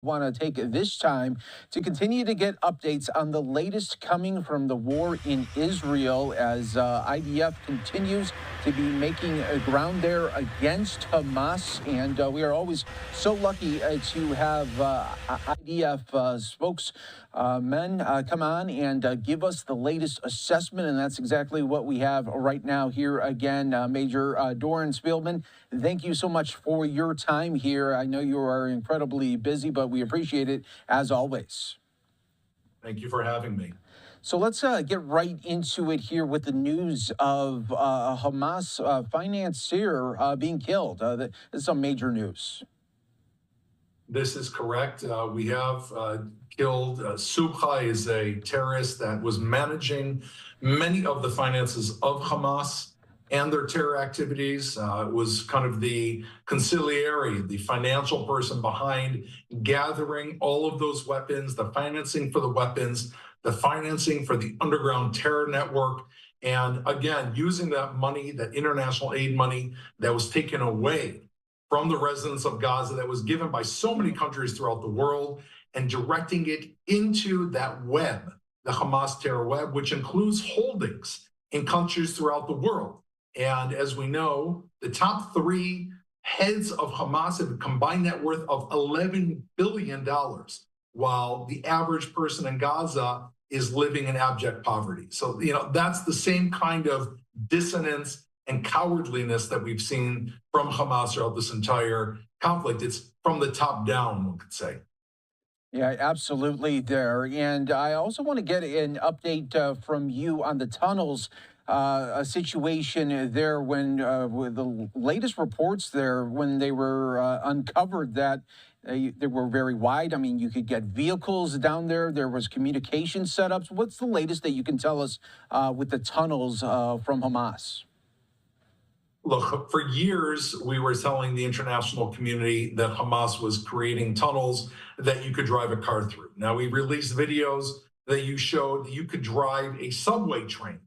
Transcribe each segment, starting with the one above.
Want to take this time to continue to get updates on the latest coming from the war in Israel as IDF continues to be making ground there against Hamas. And we are always so lucky to have IDF spokesmen come on and give us the latest assessment. And that's exactly what we have right now here again. Major Doron Spielman, thank you so much for your time here. I know you are incredibly busy, but we appreciate it as always. Thank you for having me. So let's get right into it here with the news of Hamas financier being killed. This is some major news. This is correct. We have killed Subha is a terrorist that was managing many of the finances of Hamas and their terror activities. Was kind of the conciliary, the financial person behind gathering all of those weapons, the financing for the weapons, the financing for the underground terror network. And again, using that money, that international aid money that was taken away from the residents of Gaza, that was given by so many countries throughout the world, and directing it into that web, the Hamas terror web, which includes holdings in countries throughout the world. And as we know, the top three heads of Hamas have a combined net worth of $11 billion, while the average person in Gaza is living in abject poverty. So, that's the same kind of dissonance and cowardliness that we've seen from Hamas throughout this entire conflict. It's from the top down, one could say. Yeah, absolutely there. And I also want to get an update from you on the tunnels. A situation there when with the latest reports there when they were uncovered that they were very wide. I mean, you could get vehicles down there. There was communication setups. What's the latest that you can tell us with the tunnels from Hamas? Look, for years, we were telling the international community that Hamas was creating tunnels that you could drive a car through. Now, we released videos that you showed that you could drive a subway train,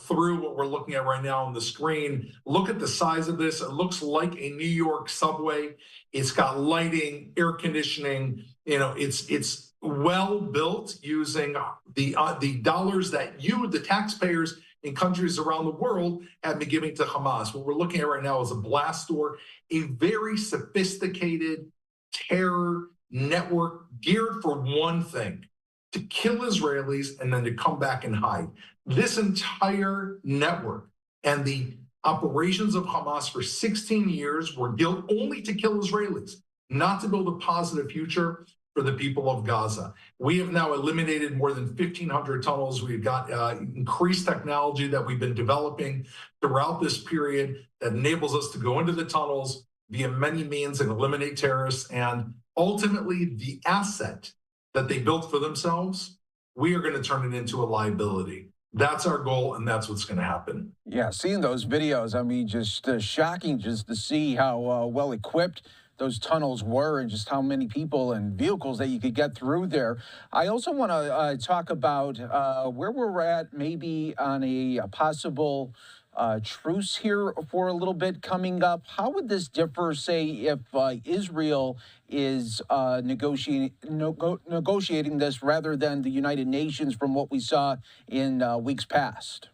through what we're looking at right now on the screen. Look at the size of this. It looks like a New York subway. It's got lighting, air conditioning. It's well built using the dollars that you, the taxpayers in countries around the world, have been giving to Hamas. What we're looking at right now is a blast door, a very sophisticated terror network geared for one thing: to kill Israelis and then to come back and hide. This entire network and the operations of Hamas for 16 years were built only to kill Israelis, not to build a positive future for the people of Gaza. We have now eliminated more than 1,500 tunnels. We've got increased technology that we've been developing throughout this period that enables us to go into the tunnels via many means and eliminate terrorists. And ultimately, the asset that they built for themselves, we are going to turn it into a liability. That's our goal, and that's what's going to happen. Yeah, seeing those videos, I mean, just shocking just to see how well equipped those tunnels were and just how many people and vehicles that you could get through there. I also want to talk about where we're at maybe on a possible truce here for a little bit coming up. How would this differ, say, if Israel is negotiating this rather than the United Nations from what we saw in weeks past?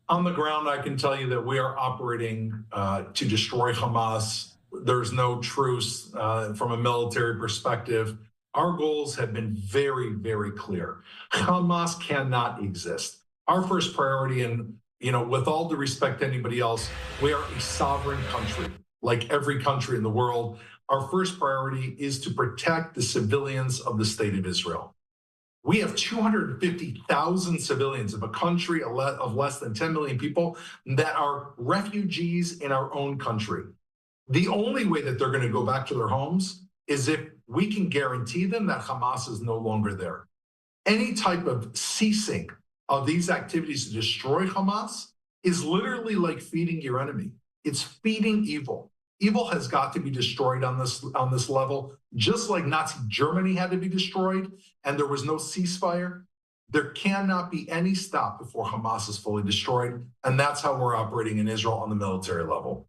On the ground, I can tell you that we are operating to destroy Hamas. There's no truce from a military perspective. Our goals have been very, very clear. Hamas cannot exist. Our first priority, and with all due respect to anybody else, we are a sovereign country, like every country in the world. Our first priority is to protect the civilians of the state of Israel. We have 250,000 civilians of a country of less than 10 million people that are refugees in our own country. The only way that they're going to go back to their homes is if we can guarantee them that Hamas is no longer there. Any type of ceasing of these activities to destroy Hamas is literally like feeding your enemy. It's feeding evil. Evil has got to be destroyed on this level, just like Nazi Germany had to be destroyed, and there was no ceasefire. There cannot be any stop before Hamas is fully destroyed, and that's how we're operating in Israel on the military level.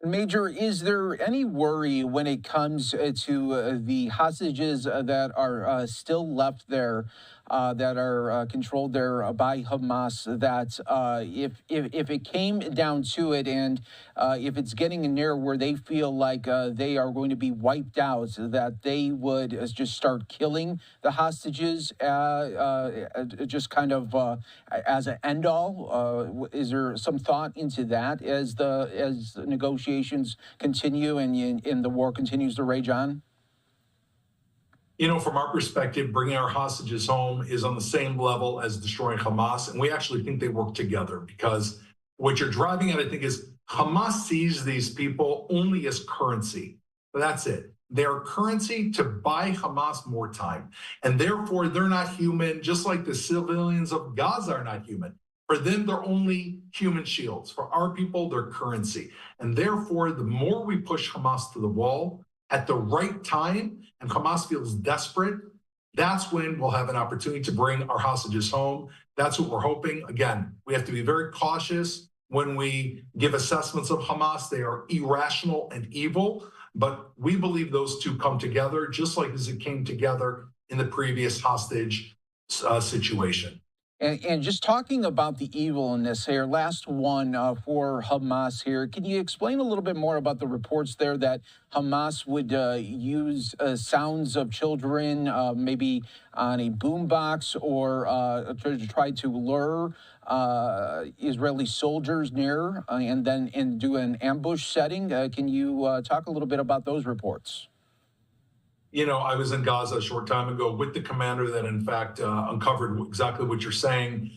Major, is there any worry when it comes to the hostages that are still left there, that are controlled there by Hamas? That if it came down to it, and if it's getting near where they feel like they are going to be wiped out, that they would just start killing the hostages, just kind of as an end all? Is there some thought into that as negotiations continue and the war continues to rage on? From our perspective, bringing our hostages home is on the same level as destroying Hamas. And we actually think they work together, because what you're driving at, I think, is Hamas sees these people only as currency. That's it. They're currency to buy Hamas more time. And therefore, they're not human, just like the civilians of Gaza are not human. For them, they're only human shields. For our people, they're currency. And therefore, the more we push Hamas to the wall at the right time, and Hamas feels desperate, that's when we'll have an opportunity to bring our hostages home. That's what we're hoping. Again, we have to be very cautious when we give assessments of Hamas. They are irrational and evil, but we believe those two come together just like as it came together in the previous hostage situation. And just talking about the evilness here, last one for Hamas here. Can you explain a little bit more about the reports there that Hamas would use sounds of children, maybe on a boombox, or to try to lure Israeli soldiers near and then do an ambush setting? Can you talk a little bit about those reports? I was in Gaza a short time ago with the commander that, in fact, uncovered exactly what you're saying.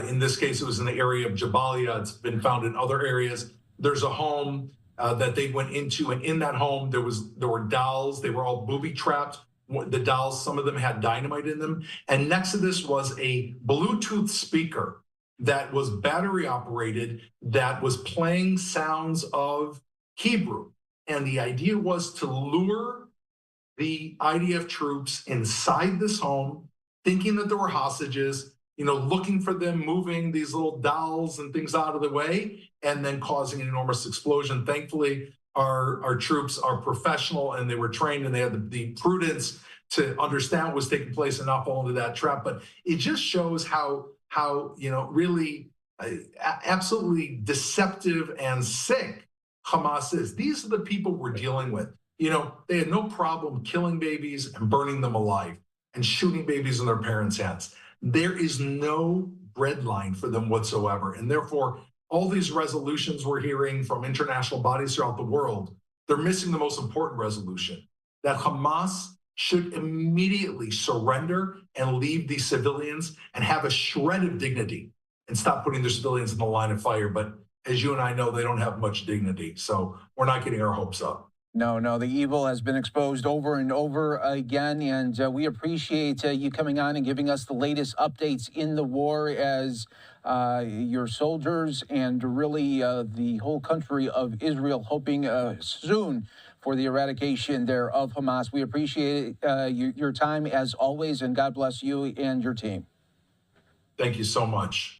In this case, it was in the area of Jabalia. It's been found in other areas. There's a home that they went into, and in that home, there were dolls. They were all booby trapped. The dolls, some of them had dynamite in them. And next to this was a Bluetooth speaker that was battery operated, that was playing sounds of Hebrew. And the idea was to lure the IDF troops inside this home, thinking that there were hostages, looking for them, moving these little dolls and things out of the way, and then causing an enormous explosion. Thankfully, our troops are professional, and they were trained, and they had the prudence to understand what was taking place and not fall into that trap. But it just shows how really absolutely deceptive and sick Hamas is. These are the people we're dealing with. They had no problem killing babies and burning them alive and shooting babies in their parents' hands. There is no red line for them whatsoever. And therefore, all these resolutions we're hearing from international bodies throughout the world, they're missing the most important resolution, that Hamas should immediately surrender and leave these civilians and have a shred of dignity and stop putting their civilians in the line of fire. But as you and I know, they don't have much dignity. So we're not getting our hopes up. No, the evil has been exposed over and over again, and we appreciate you coming on and giving us the latest updates in the war as your soldiers and really the whole country of Israel hoping soon for the eradication there of Hamas. We appreciate your time as always, and God bless you and your team. Thank you so much.